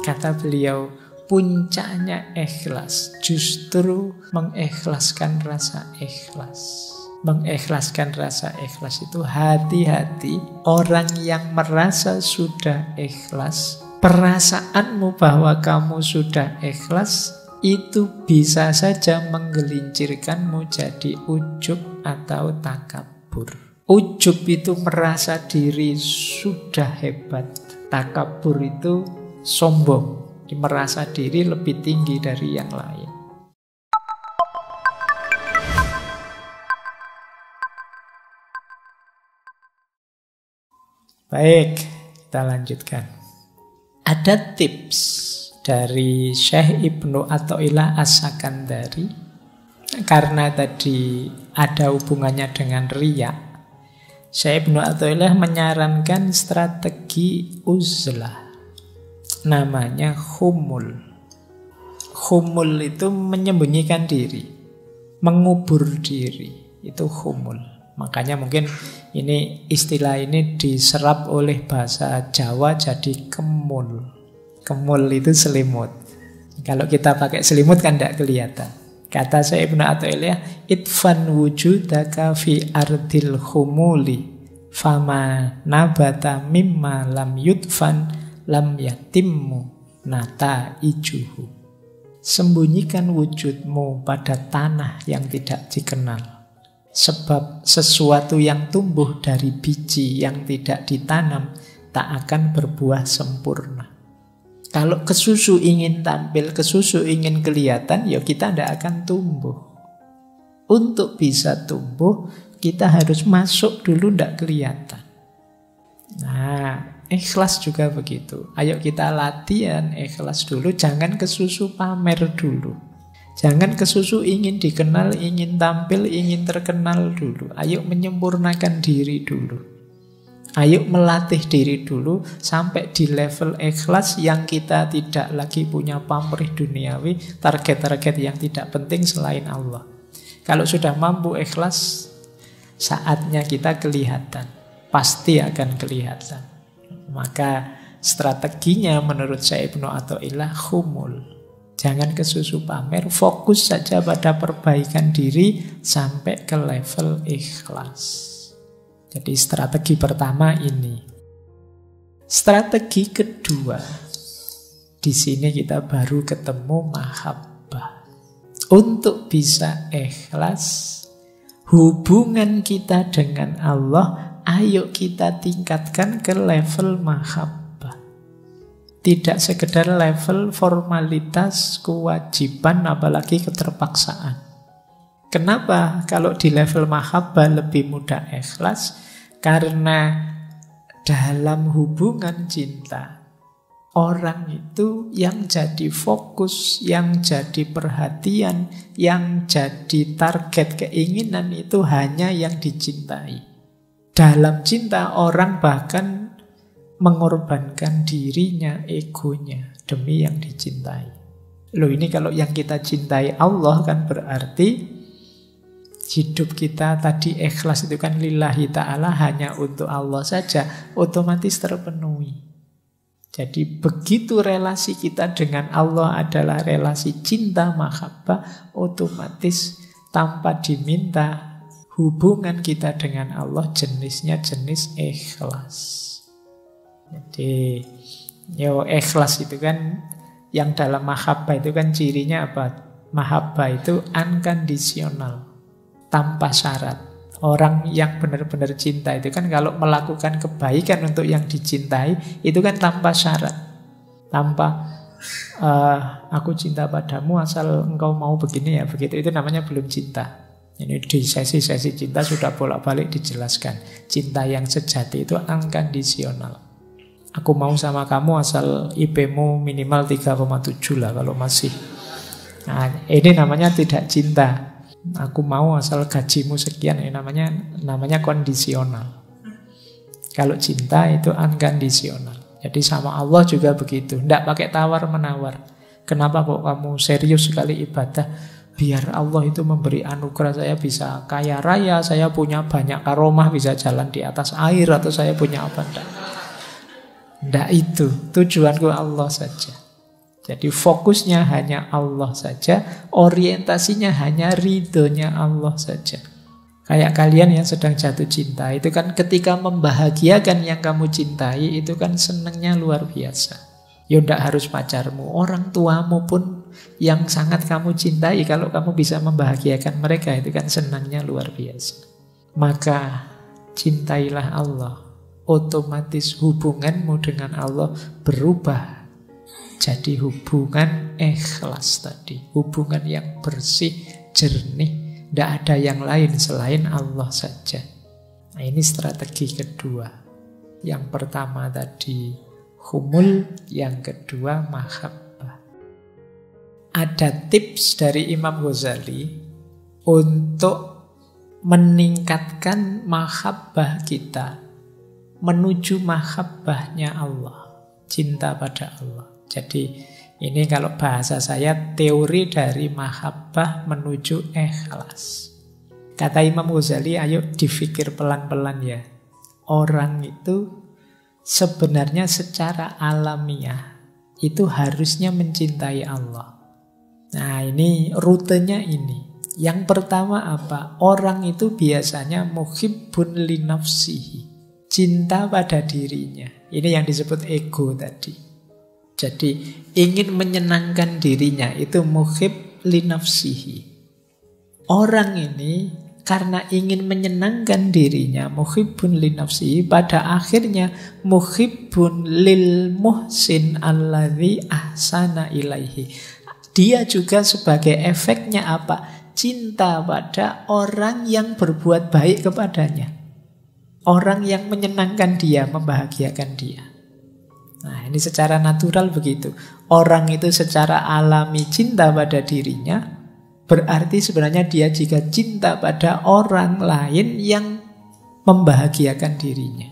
Kata beliau, puncaknya ikhlas justru mengikhlaskan rasa ikhlas. Mengikhlaskan rasa ikhlas itu hati-hati orang yang merasa sudah ikhlas. Perasaanmu bahwa kamu sudah ikhlas itu bisa saja menggelincirkanmu jadi ujub atau takabur. Ujub itu merasa diri sudah hebat. Takabur itu sombong, merasa diri lebih tinggi dari yang lain. Baik, kita lanjutkan. Ada tips dari Syekh Ibnu Athaillah As-Sakandari. Karena tadi ada hubungannya dengan riya, Syekh Ibnu Athaillah menyarankan strategi uzlah. Namanya khumul. Khumul itu menyembunyikan diri, mengubur diri. Itu khumul. Makanya mungkin ini istilah ini diserap oleh bahasa Jawa jadi kemul. Kemul itu selimut. Kalau kita pakai selimut kan tidak kelihatan. Kata saya Ibnu Athaillah, itfan wujudaka fi ardil khumuli fama nabata mimma lam yudfan lam yatimmu nata ijuhu. Sembunyikan wujudmu pada tanah yang tidak dikenal. Sebab sesuatu yang tumbuh dari biji yang tidak ditanam tak akan berbuah sempurna. Kalau kesusu ingin tampil, kesusu ingin kelihatan, ya kita tidak akan tumbuh. Untuk bisa tumbuh, kita harus masuk dulu tidak kelihatan. Nah, ikhlas juga begitu. Ayo kita latihan ikhlas dulu, jangan kesusu pamer dulu. Jangan kesusu ingin dikenal, ingin tampil, ingin terkenal dulu. Ayo menyempurnakan diri dulu. Ayo melatih diri dulu sampai di level ikhlas yang kita tidak lagi punya pamrih duniawi, target-target yang tidak penting selain Allah. Kalau sudah mampu ikhlas, saatnya kita kelihatan. Pasti akan kelihatan. Maka strateginya menurut saya Ibnu Athaillah khumul. Jangan kesusu pamer, fokus saja pada perbaikan diri sampai ke level ikhlas. Jadi strategi pertama ini. Strategi kedua, di sini kita baru ketemu mahabbah. Untuk bisa ikhlas, hubungan kita dengan Allah, ayo kita tingkatkan ke level mahabbah. Tidak sekedar level formalitas, kewajiban, apalagi keterpaksaan. Kenapa kalau di level mahabbah lebih mudah ikhlas? Karena dalam hubungan cinta, orang itu yang jadi fokus, yang jadi perhatian, yang jadi target keinginan itu hanya yang dicintai. Dalam cinta orang bahkan mengorbankan dirinya, egonya demi yang dicintai. Loh, ini kalau yang kita cintai Allah kan berarti hidup kita tadi ikhlas itu kan lillahi ta'ala, hanya untuk Allah saja, otomatis terpenuhi. Jadi begitu relasi kita dengan Allah adalah relasi cinta mahabbah, otomatis tanpa diminta hubungan kita dengan Allah jenisnya jenis ikhlas. Jadi ikhlas itu kan yang dalam mahabbah itu kan cirinya apa? Mahabbah itu unconditional, tanpa syarat. Orang yang benar-benar cinta itu kan kalau melakukan kebaikan untuk yang dicintai itu kan tanpa syarat. Tanpa aku cinta padamu asal engkau mau begini ya begitu, itu namanya belum cinta. Ini di sesi-sesi cinta sudah bolak-balik dijelaskan. Cinta yang sejati itu unconditional. Aku mau sama kamu asal IP-mu minimal 3,7 lah kalau masih. Nah, ini namanya tidak cinta. Aku mau asal gajimu sekian, ini namanya kondisional. Kalau cinta itu unconditional. Jadi sama Allah juga begitu. Tidak pakai tawar-menawar. Kenapa kok kamu serius sekali ibadah? Biar Allah itu memberi anugerah, saya bisa kaya raya, saya punya banyak karomah, bisa jalan di atas air, atau saya punya apa enggak. Tidak itu, tujuanku Allah saja. Jadi fokusnya hanya Allah saja, orientasinya hanya ridhonya Allah saja. Kayak kalian yang sedang jatuh cinta, itu kan ketika membahagiakan yang kamu cintai, itu kan senangnya luar biasa. Ya tidak harus pacarmu, orang tuamu pun yang sangat kamu cintai, kalau kamu bisa membahagiakan mereka, itu kan senangnya luar biasa. Maka cintailah Allah, otomatis hubunganmu dengan Allah berubah jadi hubungan ikhlas tadi, hubungan yang bersih, jernih. Tidak ada yang lain selain Allah saja. Nah, ini strategi kedua. Yang pertama tadi humul, yang kedua mahabbah. Ada tips dari Imam Ghazali untuk meningkatkan mahabbah kita menuju mahabbahnya Allah, cinta pada Allah. Jadi ini kalau bahasa saya teori dari mahabbah menuju ikhlas. Kata Imam Ghazali, ayo dipikir pelan-pelan ya. Orang itu sebenarnya secara alamiah itu harusnya mencintai Allah. Nah ini rutenya ini. Yang pertama apa? Orang itu biasanya muhibbun li nafsihi, cinta pada dirinya. Ini yang disebut ego tadi. Jadi ingin menyenangkan dirinya, itu muhib li nafsihi. Orang ini karena ingin menyenangkan dirinya, muhibbun li nafsihi, pada akhirnya muhibbun lil muhsin alladzi ahsana ilaihi. Dia juga sebagai efeknya apa? Cinta pada orang yang berbuat baik kepadanya. Orang yang menyenangkan dia, membahagiakan dia. Nah ini secara natural begitu. Orang itu secara alami cinta pada dirinya, berarti sebenarnya dia juga cinta pada orang lain yang membahagiakan dirinya.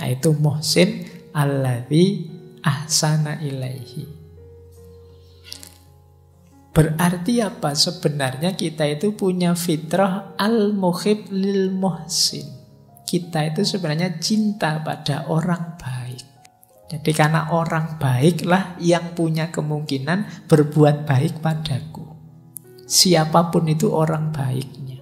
Nah itu muhsin alladzi ahsana ilaihi. Berarti apa? Sebenarnya kita itu punya fitrah al-muhib lil muhsin. Kita itu sebenarnya cinta pada orang baik. Jadi karena orang baiklah yang punya kemungkinan berbuat baik padaku. Siapapun itu orang baiknya.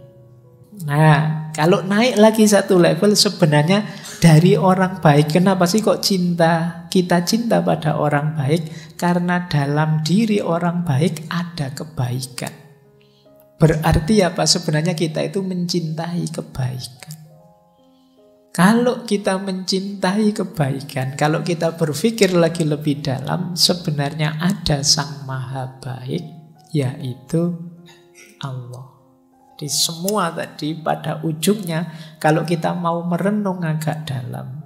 Nah, kalau naik lagi satu level sebenarnya dari orang baik. Kenapa sih kok kita cinta pada orang baik? Karena dalam diri orang baik ada kebaikan. Berarti apa? Sebenarnya kita itu mencintai kebaikan. Kalau kita mencintai kebaikan, kalau kita berpikir lagi lebih dalam, sebenarnya ada Sang Maha Baik, yaitu Allah. Di semua tadi pada ujungnya, kalau kita mau merenung agak dalam,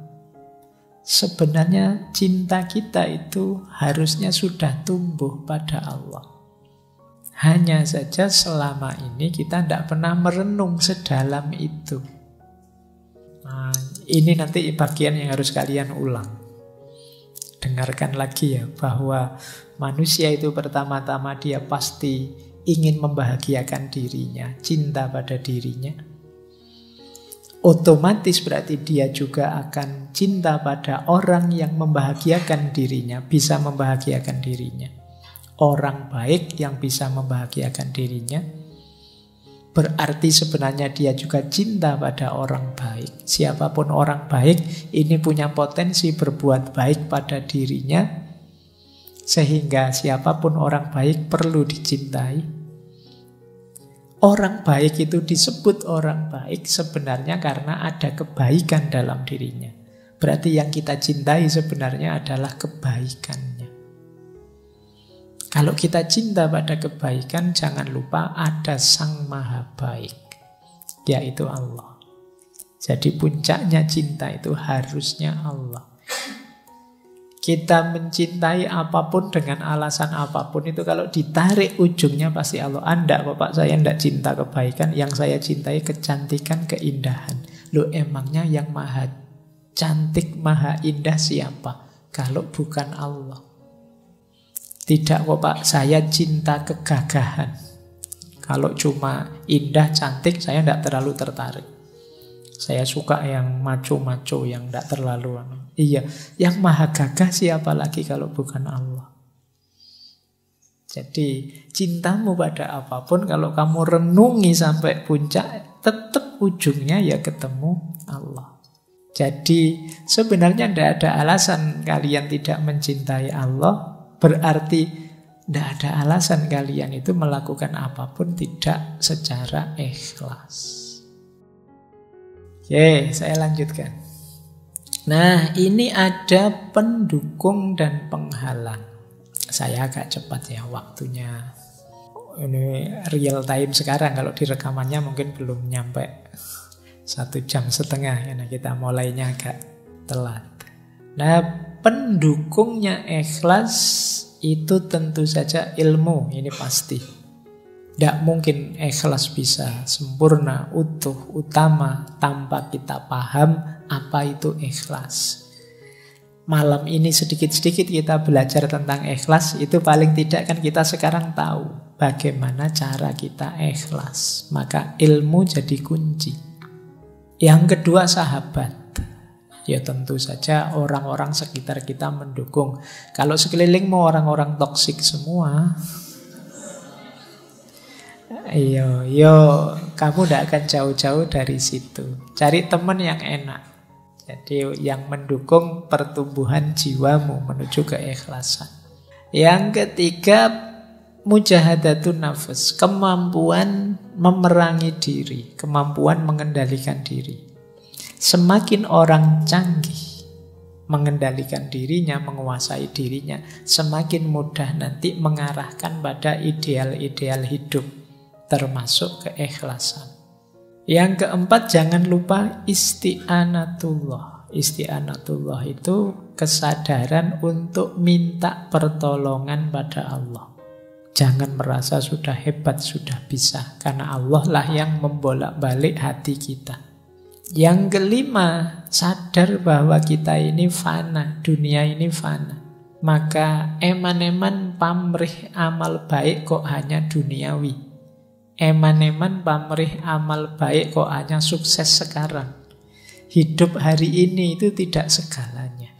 sebenarnya cinta kita itu harusnya sudah tumbuh pada Allah. Hanya saja selama ini kita tidak pernah merenung sedalam itu. Nah, ini nanti bagian yang harus kalian ulang. Dengarkan lagi ya, bahwa manusia itu pertama-tama dia pasti ingin membahagiakan dirinya, cinta pada dirinya. Otomatis berarti dia juga akan cinta pada orang yang membahagiakan dirinya, bisa membahagiakan dirinya. Orang baik yang bisa membahagiakan dirinya. Berarti sebenarnya dia juga cinta pada orang baik. Siapapun orang baik, ini punya potensi berbuat baik pada dirinya. Sehingga siapapun orang baik perlu dicintai. Orang baik itu disebut orang baik sebenarnya karena ada kebaikan dalam dirinya. Berarti yang kita cintai sebenarnya adalah kebaikannya. Kalau kita cinta pada kebaikan, jangan lupa ada Sang Maha Baik, yaitu Allah. Jadi puncaknya cinta itu harusnya Allah. Kita mencintai apapun dengan alasan apapun itu kalau ditarik ujungnya pasti Allah. Anda, Bapak, saya tidak cinta kebaikan, yang saya cintai kecantikan, keindahan. Loh, emangnya yang maha cantik, maha indah siapa? Kalau bukan Allah. Tidak kok Pak, saya cinta kegagahan. Kalau cuma indah, cantik, saya tidak terlalu tertarik. Saya suka yang maco-maco, yang tidak terlalu. Iya, yang maha gagah siapa lagi kalau bukan Allah? Jadi cintamu pada apapun kalau kamu renungi sampai puncak, tetap ujungnya ya ketemu Allah. Jadi sebenarnya tidak ada alasan kalian tidak mencintai Allah. Berarti tidak ada alasan kalian itu melakukan apapun tidak secara ikhlas. Oke, saya lanjutkan. Nah, ini ada pendukung dan penghalang. Saya agak cepat ya waktunya. Ini real time sekarang. Kalau di rekamannya mungkin belum nyampe 1,5 jam karena kita mulainya agak telat. Nah, pendukungnya ikhlas itu tentu saja ilmu. Ini pasti. Tidak mungkin ikhlas bisa sempurna, utuh, utama tanpa kita paham apa itu ikhlas. Malam ini sedikit-sedikit kita belajar tentang ikhlas. Itu paling tidak kan kita sekarang tahu bagaimana cara kita ikhlas. Maka ilmu jadi kunci. Yang kedua sahabat. Ya tentu saja orang-orang sekitar kita mendukung. Kalau sekelilingmu orang-orang toksik semua, kamu tidak akan jauh-jauh dari situ. Cari teman yang enak. Jadi yang mendukung pertumbuhan jiwamu menuju keikhlasan. Yang ketiga, mujahadatun nafas, kemampuan memerangi diri, kemampuan mengendalikan diri. Semakin orang canggih mengendalikan dirinya, menguasai dirinya, semakin mudah nanti mengarahkan pada ideal-ideal hidup, termasuk keikhlasan. Yang keempat, jangan lupa isti'anatullah. Isti'anatullah itu kesadaran untuk minta pertolongan pada Allah. Jangan merasa sudah hebat, sudah bisa. Karena Allah lah yang membolak-balik hati kita. Yang kelima, sadar bahwa kita ini fana, dunia ini fana. Maka eman-eman pamrih amal baik kok hanya duniawi. Eman-eman pamrih amal baik kok hanya sukses sekarang. Hidup hari ini itu tidak segalanya.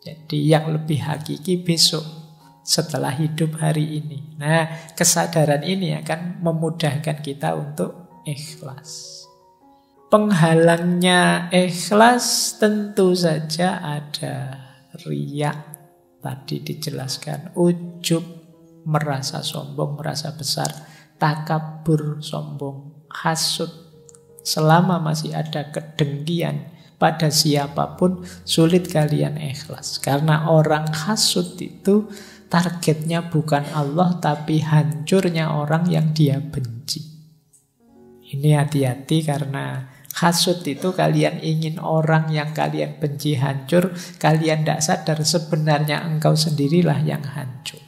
Jadi yang lebih hakiki besok setelah hidup hari ini. Nah, kesadaran ini akan memudahkan kita untuk ikhlas. Penghalangnya ikhlas tentu saja ada riya. Tadi dijelaskan ujub, merasa sombong, merasa besar. Takabur, sombong, hasud. Selama masih ada kedengkian pada siapapun, sulit kalian ikhlas. Karena orang hasud itu targetnya bukan Allah, tapi hancurnya orang yang dia benci. Ini hati-hati karena hasud itu kalian ingin orang yang kalian benci hancur, kalian tidak sadar sebenarnya engkau sendirilah yang hancur.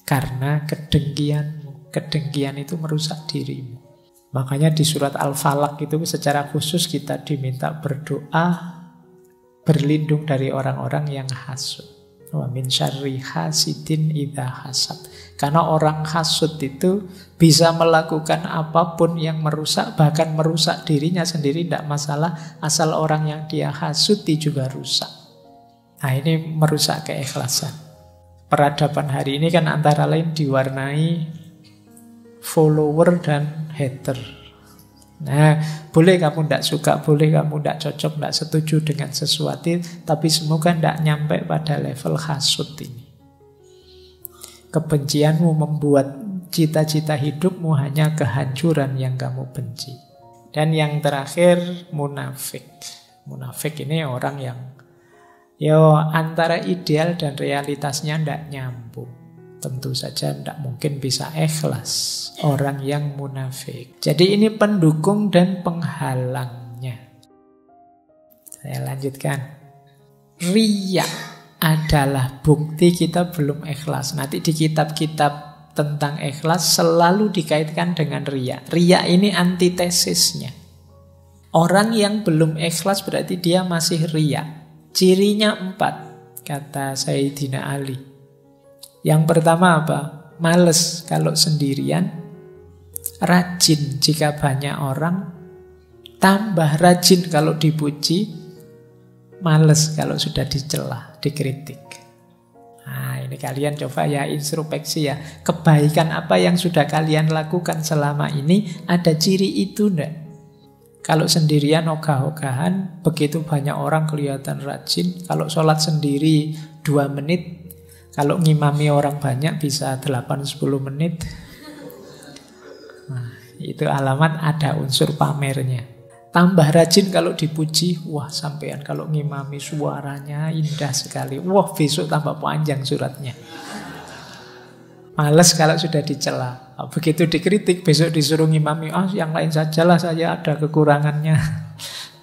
Karena kedengkianmu. Kedengkian itu merusak dirimu. Makanya di surat Al-Falaq itu secara khusus kita diminta berdoa berlindung dari orang-orang yang hasud. Wa min syarri hasidin idza hasad. Karena orang hasud itu bisa melakukan apapun yang merusak, bahkan merusak dirinya sendiri tidak masalah, asal orang yang dia hasuti juga rusak. Nah, ini merusak keikhlasan. Peradaban hari ini kan antara lain diwarnai follower dan hater. Nah, boleh kamu tidak suka, boleh kamu tidak cocok, tidak setuju dengan sesuatu, tapi semoga tidak nyampe pada level hasud ini. Kebencianmu membuat cita-cita hidupmu hanya kehancuran yang kamu benci. Dan yang terakhir, munafik. Munafik ini orang yang antara ideal dan realitasnya tidak nyambung. Tentu saja tidak mungkin bisa ikhlas orang yang munafik. Jadi ini pendukung dan penghalangnya. Saya lanjutkan. Riya adalah bukti kita belum ikhlas. Nanti di kitab-kitab tentang ikhlas selalu dikaitkan dengan riya. Riya ini antitesisnya. Orang yang belum ikhlas berarti dia masih riya. Cirinya 4, kata Sayyidina Ali. Yang pertama apa? Males kalau sendirian, rajin jika banyak orang, tambah rajin kalau dipuji, males kalau sudah dicela, dikritik. Nah, ini Ini kalian coba ya introspeksi ya. Kebaikan apa yang sudah kalian lakukan selama ini, ada ciri itu enggak? Kalau sendirian ogah-ogahan, begitu banyak orang kelihatan rajin. Kalau sholat sendiri 2 menit, kalau ngimami orang banyak bisa 8-10 menit. Nah, itu alamat ada unsur pamernya. Tambah rajin kalau dipuji, wah sampean kalau ngimami suaranya indah sekali. Wah besok tambah panjang suratnya. Males kalau sudah dicela. Begitu dikritik, besok disuruh ngimami, yang lain sajalah, saya ada kekurangannya.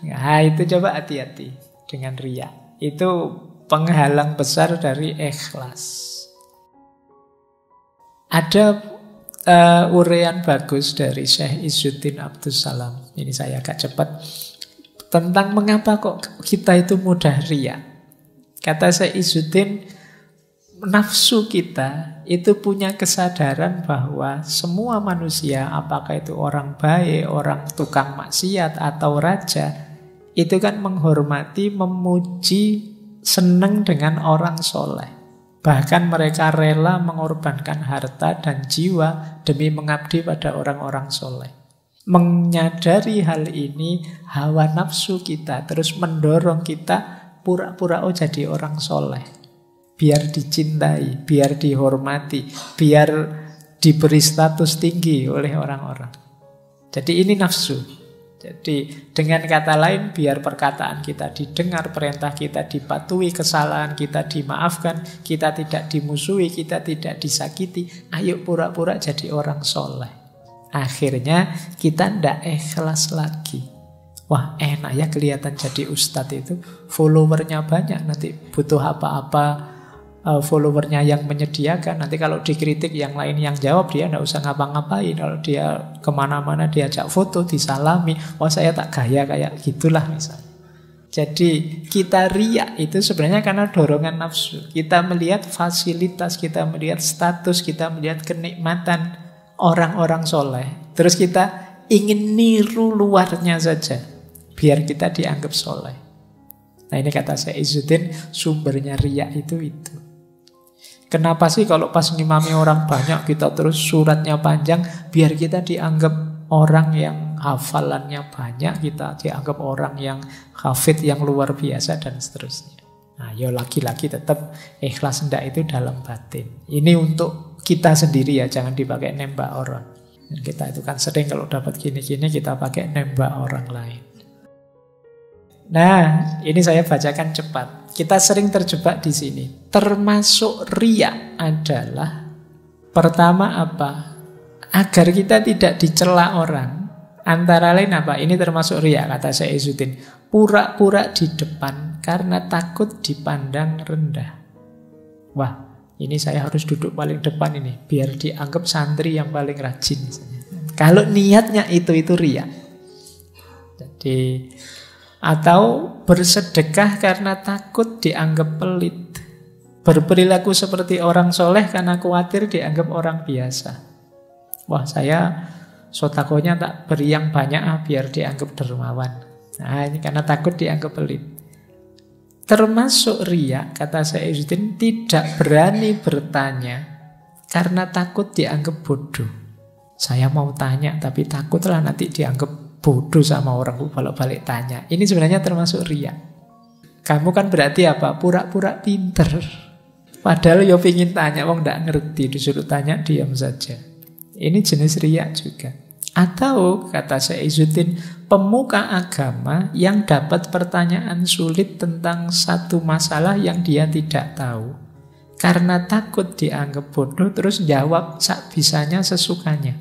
Nah itu coba hati-hati dengan riya. Itu penghalang besar dari ikhlas. Ada uraian bagus dari Syekh Izzuddin Abdus Salam. Ini saya agak cepat. Tentang mengapa kok kita itu mudah riya. Kata Syekh Izzuddin, nafsu kita itu punya kesadaran bahwa semua manusia, apakah itu orang baik, orang tukang maksiat atau raja, itu kan menghormati, memuji, senang dengan orang soleh. Bahkan mereka rela mengorbankan harta dan jiwa demi mengabdi pada orang-orang soleh. Menyadari hal ini, hawa nafsu kita terus mendorong kita pura-pura jadi orang soleh. Biar dicintai, biar dihormati, biar diberi status tinggi oleh orang-orang. Jadi ini nafsu. Jadi dengan kata lain, biar perkataan kita didengar, perintah kita dipatuhi, kesalahan kita dimaafkan, kita tidak dimusuhi, kita tidak disakiti. Ayo pura-pura jadi orang soleh. Akhirnya kita tidak ikhlas lagi. Wah enak ya kelihatan jadi ustadz itu, followernya banyak, nanti butuh apa-apa followernya yang menyediakan. Nanti kalau dikritik yang lain yang jawab, dia tidak usah ngapa-ngapain. Kalau dia kemana-mana diajak foto, disalami, wah saya tak gaya kayak gitulah misalnya. Jadi kita riya itu sebenarnya karena dorongan nafsu. Kita melihat fasilitas, kita melihat status, kita melihat kenikmatan orang-orang soleh. Terus kita ingin niru luarnya saja, biar kita dianggap soleh. Nah ini kata Syekh Izzuddin, sumbernya riya itu. Kenapa sih kalau pas ngimami orang banyak kita terus suratnya panjang, biar kita dianggap orang yang hafalannya banyak, kita dianggap orang yang hafid yang luar biasa dan seterusnya. Nah, ya laki-laki tetap ikhlas hendak itu dalam batin. Ini untuk kita sendiri ya, jangan dipakai nembak orang. Dan kita itu kan sering kalau dapat gini-gini kita pakai nembak orang lain. Nah, ini saya bacakan cepat. Kita sering terjebak di sini. Termasuk riya adalah pertama apa? Agar kita tidak dicela orang. Antara lain apa? Ini termasuk riya kata Syekh Izzuddin. Pura-pura di depan karena takut dipandang rendah. Wah, ini saya harus duduk paling depan ini biar dianggap santri yang paling rajin misalnya. Kalau niatnya itu riya. Jadi atau bersedekah karena takut dianggap pelit. Berperilaku seperti orang soleh karena khawatir dianggap orang biasa. Wah saya sotakonya tak beri yang banyak biar dianggap dermawan. Nah ini karena takut dianggap pelit. Termasuk riya kata Syekh Izzuddin, tidak berani bertanya karena takut dianggap bodoh. Saya mau tanya tapi takutlah nanti dianggap bodoh sama orang balik tanya. Ini sebenarnya termasuk riya. Kamu kan berarti apa? Pura-pura pinter. Padahal yo pingin tanya, wong ndak ngerti, disuruh tanya diam saja. Ini jenis riya juga. Atau kata Syekh Izzuddin, pemuka agama yang dapat pertanyaan sulit tentang satu masalah yang dia tidak tahu. Karena takut dianggap bodoh terus jawab sak bisanya sesukanya.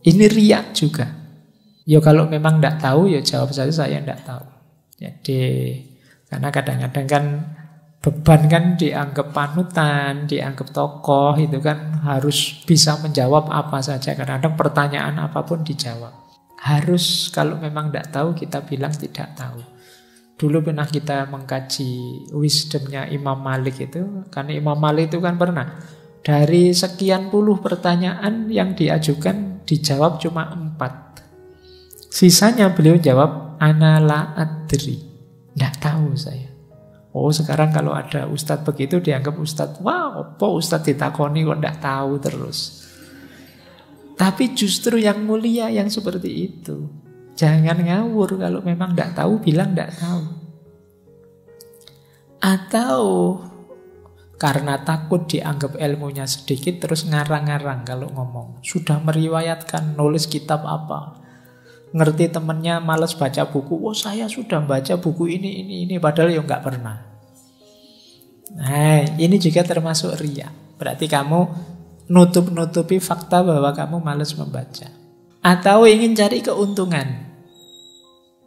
Ini riya juga. Ya kalau memang tidak tahu ya jawab saja saya tidak tahu. Jadi karena kadang-kadang kan beban kan dianggap panutan, dianggap tokoh, itu kan harus bisa menjawab apa saja. Kadang-kadang pertanyaan apapun dijawab. Harus kalau memang tidak tahu kita bilang tidak tahu. Dulu pernah kita mengkaji wisdomnya Imam Malik itu, karena Imam Malik itu kan pernah dari sekian puluh pertanyaan yang diajukan dijawab cuma 4. Sisanya beliau jawab, ana la adri. Tidak tahu saya. Oh sekarang kalau ada ustadz begitu dianggap ustadz, wah apa ustadz ditakoni kok ndak tahu terus. Tapi justru yang mulia yang seperti itu. Jangan ngawur, kalau memang ndak tahu bilang ndak tahu. Atau karena takut dianggap ilmunya sedikit terus ngarang-ngarang kalau ngomong. Sudah meriwayatkan nulis kitab apa. Ngerti temennya malas baca buku. Oh saya sudah baca buku ini. Padahal ya nggak pernah. Nah ini juga termasuk riya. Berarti kamu nutup-nutupi fakta bahwa kamu malas membaca. Atau ingin cari keuntungan.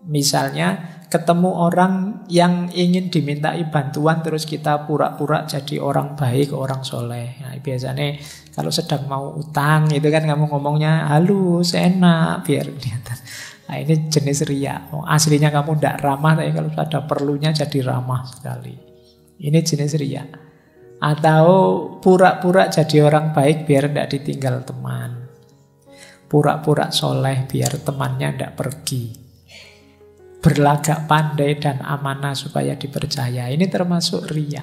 Misalnya ketemu orang yang ingin dimintai bantuan terus kita pura-pura jadi orang baik, orang soleh. Nah, biasanya kalau sedang mau utang itu kan kamu ngomongnya halus, enak, biar kelihatan. Nah ini jenis riya. Aslinya kamu tidak ramah, tapi kalau ada perlunya jadi ramah sekali. Ini jenis riya. Atau pura-pura jadi orang baik biar tidak ditinggal teman. Pura-pura soleh biar temannya tidak pergi. Berlagak pandai dan amanah supaya dipercaya. Ini termasuk riya.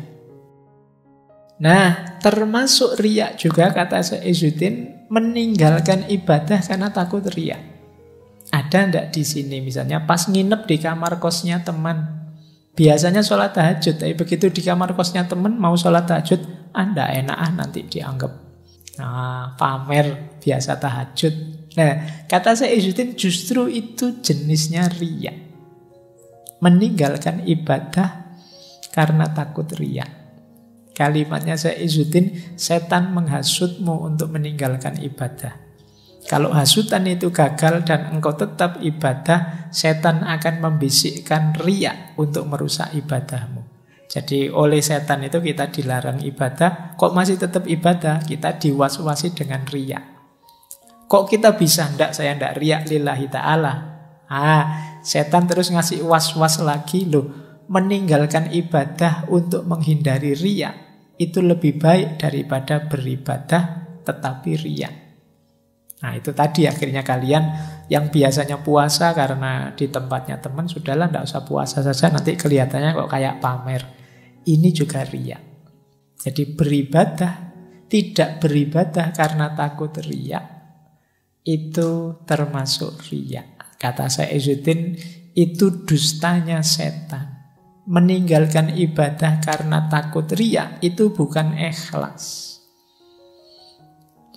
Nah, termasuk riya juga kata Syekh Izzuddin meninggalkan ibadah karena takut riya. Ada ndak di sini misalnya pas nginep di kamar kosnya teman. Biasanya sholat tahajud, tapi begitu di kamar kosnya teman mau sholat tahajud, Anda enak nanti dianggap pamer biasa tahajud. Nah, kata Syekh Izzuddin justru itu jenisnya riya. Meninggalkan ibadah karena takut riya. Kalimatnya Syekh Izzuddin, setan menghasutmu untuk meninggalkan ibadah. Kalau hasutan itu gagal dan engkau tetap ibadah, setan akan membisikkan riya untuk merusak ibadahmu. Jadi oleh setan itu kita dilarang ibadah, kok masih tetap ibadah, kita diwas-wasi dengan riya. Kok kita bisa? Ndak, saya ndak riya lillahi ta'ala. Setan terus ngasih was-was lagi loh. Meninggalkan ibadah untuk menghindari riya itu lebih baik daripada beribadah tetapi riya. Nah itu tadi akhirnya kalian yang biasanya puasa karena di tempatnya teman, sudahlah tidak usah puasa saja, nanti kelihatannya kok kayak pamer. Ini juga riya. Jadi beribadah, tidak beribadah karena takut riya, itu termasuk riya. Kata Syekh Izzuddin, itu dustanya setan. Meninggalkan ibadah karena takut riya itu bukan ikhlas.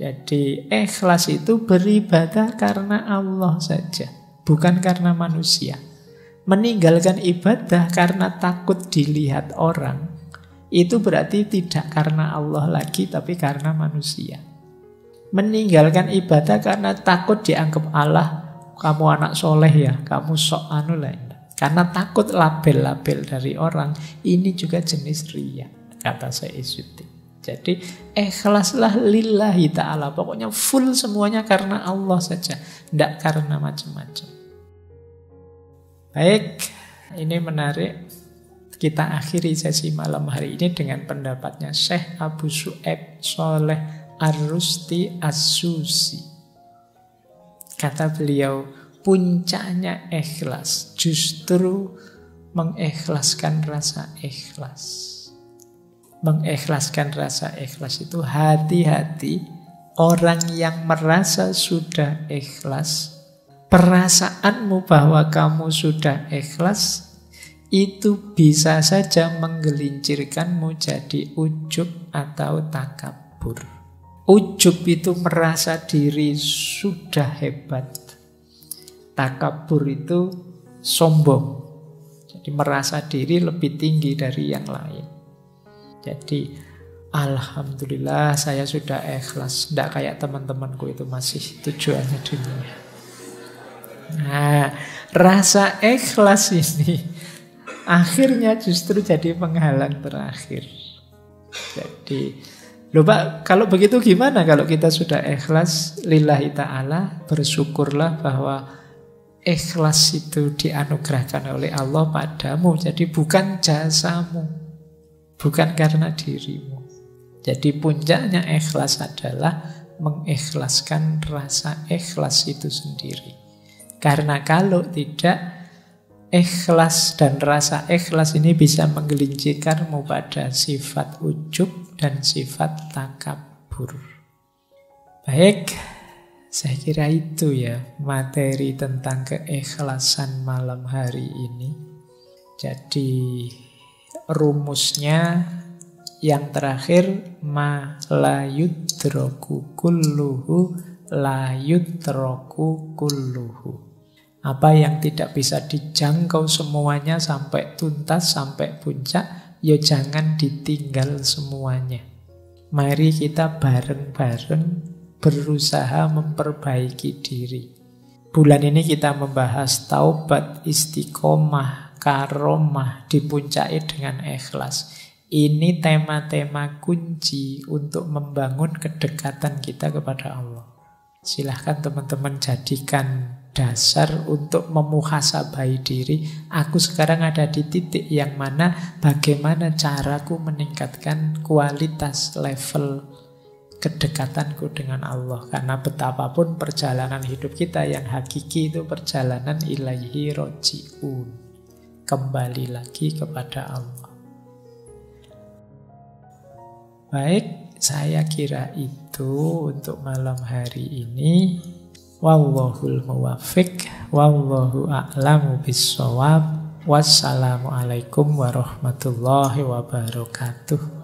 Jadi ikhlas itu beribadah karena Allah saja, bukan karena manusia. Meninggalkan ibadah karena takut dilihat orang, itu berarti tidak karena Allah lagi, tapi karena manusia. Meninggalkan ibadah karena takut dianggap Allah, kamu anak soleh ya, kamu sok anu lah. Karena takut label-label dari orang, ini juga jenis riya, kata Syekh Izzuddin. Jadi ikhlaslah lillahi ta'ala. Pokoknya full semuanya karena Allah saja, tidak karena macam-macam. Baik, ini menarik. Kita akhiri sesi malam hari ini dengan pendapatnya Syekh Abu Syu'aib Shaleh Ar-Rusti As-Susi. Kata beliau, puncaknya ikhlas justru mengikhlaskan rasa ikhlas. Mengikhlaskan rasa ikhlas itu hati-hati orang yang merasa sudah ikhlas, perasaanmu bahwa kamu sudah ikhlas itu bisa saja menggelincirkanmu jadi ujub atau takabur. Ujub itu merasa diri sudah hebat. Takabur itu sombong. Jadi merasa diri lebih tinggi dari yang lain. Jadi alhamdulillah saya sudah ikhlas. Tidak kayak teman-temanku itu masih tujuannya dunia. Nah, rasa ikhlas ini akhirnya justru jadi penghalang terakhir. Jadi, loh Pak, kalau begitu gimana kalau kita sudah ikhlas lillahi ta'ala, bersyukurlah bahwa ikhlas itu dianugerahkan oleh Allah padamu. Jadi bukan jasamu, bukan karena dirimu. Jadi puncaknya ikhlas adalah mengikhlaskan rasa ikhlas itu sendiri. Karena kalau tidak, Ikhlas dan rasa ikhlas ini bisa menggelincirkanmu pada sifat ujub dan sifat takabur. Baik, saya kira itu ya materi tentang keikhlasan malam hari ini. Jadi rumusnya yang terakhir, ma la yudraku kulluhu la yudraku kulluhu. Apa yang tidak bisa dijangkau semuanya sampai tuntas, sampai puncak, ya jangan ditinggal semuanya. Mari kita bareng-bareng berusaha memperbaiki diri. Bulan ini kita membahas taubat, istiqomah, karomah, dipuncai dengan ikhlas. Ini tema-tema kunci untuk membangun kedekatan kita kepada Allah. Silahkan teman-teman jadikan dasar untuk memuhasabai diri. Aku sekarang ada di titik yang mana bagaimana caraku meningkatkan kualitas level kedekatanku dengan Allah. Karena betapapun perjalanan hidup kita yang hakiki itu perjalanan ilaihi roji'un, kembali lagi kepada Allah. Baik, saya kira itu untuk malam hari ini. Wallahul muwaffiq, wallahu a'lamu bissawab. Wassalamualaikum warahmatullahi wabarakatuh.